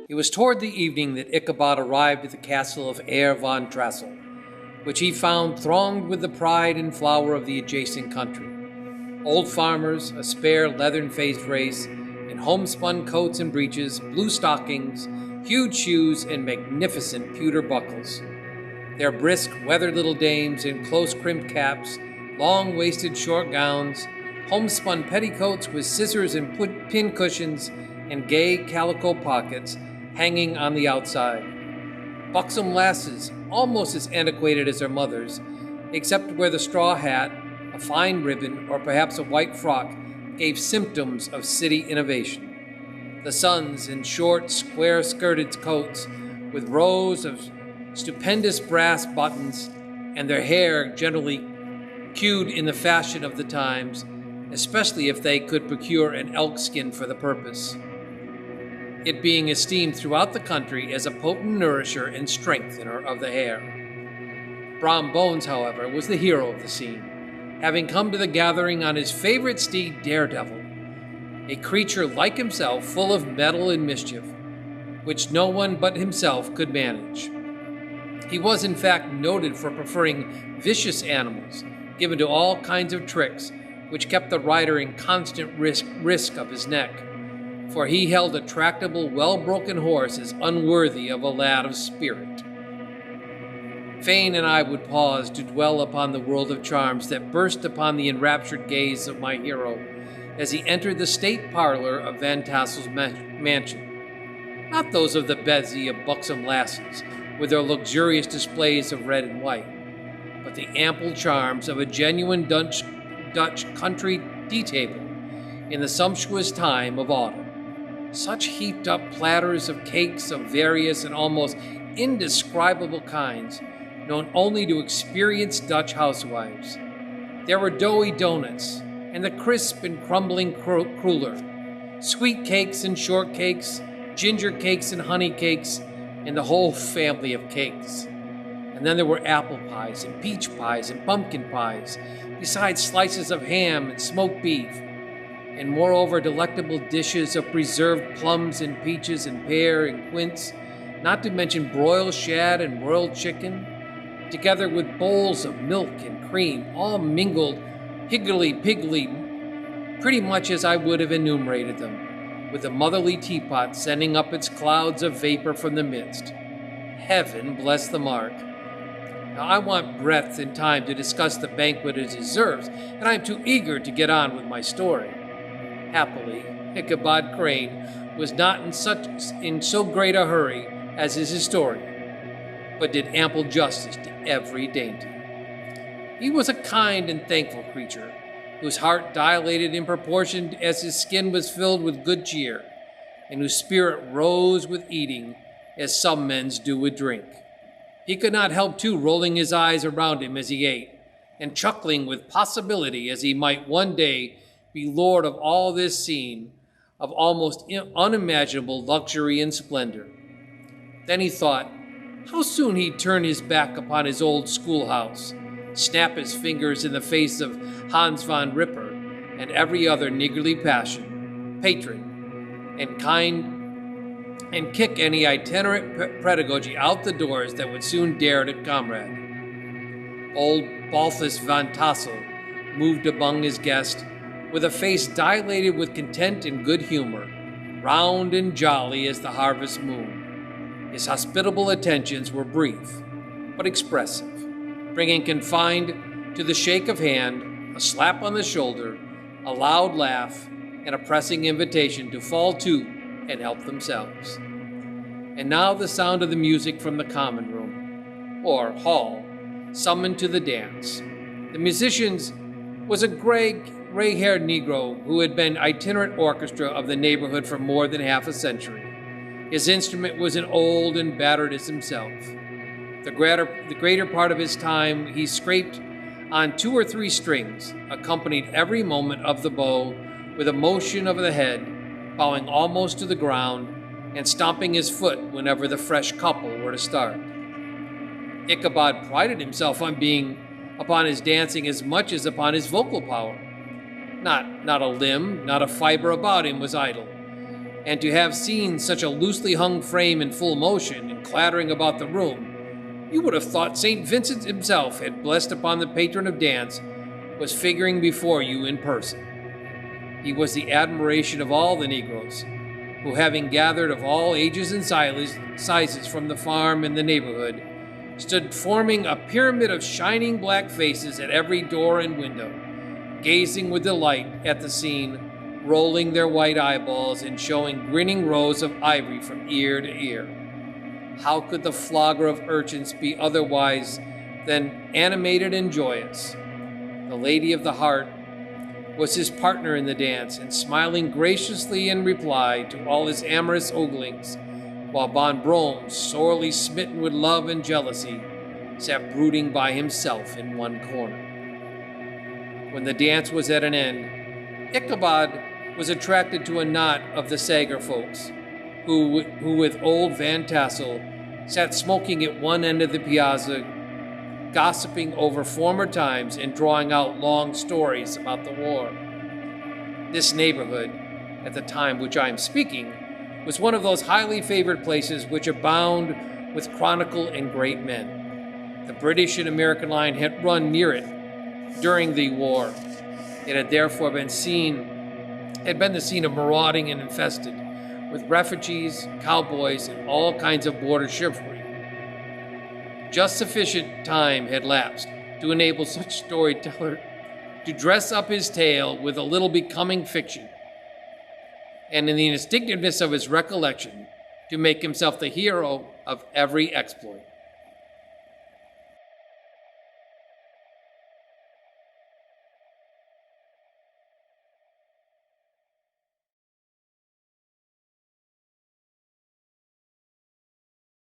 It was toward the evening that Ichabod arrived at the castle of Herr von Trassel, which he found thronged with the pride and flower of the adjacent country. Old farmers, a spare leathern-faced race, in homespun coats and breeches, blue stockings, huge shoes, and magnificent pewter buckles. Their brisk, weathered little dames in close-crimped caps, long-waisted short gowns, homespun petticoats with scissors and pin cushions, and gay calico pockets hanging on the outside. Buxom lasses, almost as antiquated as their mothers, except where the straw hat, a fine ribbon, or perhaps a white frock gave symptoms of city innovation. The sons in short, square-skirted coats with rows of stupendous brass buttons, and their hair generally queued in the fashion of the times, especially if they could procure an elk skin for the purpose, it being esteemed throughout the country as a potent nourisher and strengthener of the hair. Brom Bones, however, was the hero of the scene, having come to the gathering on his favorite steed, Daredevil, a creature like himself full of mettle and mischief, which no one but himself could manage. He was in fact noted for preferring vicious animals, given to all kinds of tricks, which kept the rider in constant risk of his neck, for he held a tractable, well-broken horse as unworthy of a lad of spirit. Fain and I would pause to dwell upon the world of charms that burst upon the enraptured gaze of my hero as he entered the state parlor of Van Tassel's mansion. Not those of the bevy of buxom lasses, with their luxurious displays of red and white, but the ample charms of a genuine Dutch country tea table in the sumptuous time of autumn. Such heaped up platters of cakes of various and almost indescribable kinds, known only to experienced Dutch housewives. There were doughy donuts, and the crisp and crumbling cruller, sweet cakes and shortcakes, ginger cakes and honey cakes, and the whole family of cakes. And then there were apple pies and peach pies and pumpkin pies, besides slices of ham and smoked beef, and moreover delectable dishes of preserved plums and peaches and pear and quince, not to mention broiled shad and broiled chicken, together with bowls of milk and cream, all mingled higgledy-piggledy, pretty much as I would have enumerated them, with the motherly teapot sending up its clouds of vapor from the midst. Heaven bless the mark. Now, I want breadth and time to discuss the banquet as it deserves, and I am too eager to get on with my story. Happily, Ichabod Crane was not in so great a hurry as his historian, but did ample justice to every dainty. He was a kind and thankful creature, whose heart dilated in proportion as his skin was filled with good cheer, and whose spirit rose with eating as some men's do with drink. He could not help, too, rolling his eyes around him as he ate, and chuckling with possibility as he might one day be lord of all this scene of almost unimaginable luxury and splendor. Then he thought how soon he'd turn his back upon his old schoolhouse, snap his fingers in the face of Hans von Ripper and every other niggardly patron, and kick any itinerant pedagogy out the doors that would soon dare to comrade. Old Balthus von Tassel moved among his guests with a face dilated with content and good humor, round and jolly as the harvest moon. His hospitable attentions were brief, but expressive, bringing confined to the shake of hand, a slap on the shoulder, a loud laugh, and a pressing invitation to fall to and help themselves. And now the sound of the music from the common room, or hall, summoned to the dance. The musicians was a gray-haired Negro who had been itinerant orchestra of the neighborhood for more than half a century. His instrument was as old and battered as himself. The greater part of his time he scraped on 2 or 3 strings, accompanied every moment of the bow with a motion of the head, bowing almost to the ground, and stomping his foot whenever the fresh couple were to start. Ichabod prided himself upon his dancing as much as upon his vocal power. Not a limb, not a fiber about him was idle, and to have seen such a loosely hung frame in full motion and clattering about the room, you would have thought St. Vincent himself had blessed upon the patron of dance was figuring before you in person. He was the admiration of all the Negroes, who, having gathered of all ages and sizes from the farm and the neighborhood, stood forming a pyramid of shining black faces at every door and window, gazing with delight at the scene, rolling their white eyeballs and showing grinning rows of ivory from ear to ear. How could the flogger of urchins be otherwise than animated and joyous? The lady of the heart was his partner in the dance, and smiling graciously in reply to all his amorous oglings, while Von Brome, sorely smitten with love and jealousy, sat brooding by himself in one corner. When the dance was at an end, Ichabod was attracted to a knot of the Sager folks, who with old Van Tassel sat smoking at one end of the piazza, gossiping over former times and drawing out long stories about the war. This neighborhood, at the time which I am speaking, was one of those highly favored places which abound with chronicle and great men. The British and American line had run near it during the war. It had therefore been the scene of marauding and infested with refugees, cowboys, and all kinds of border chivalry. Just sufficient time had lapsed to enable such storyteller to dress up his tale with a little becoming fiction, and in the instinctiveness of his recollection, to make himself the hero of every exploit.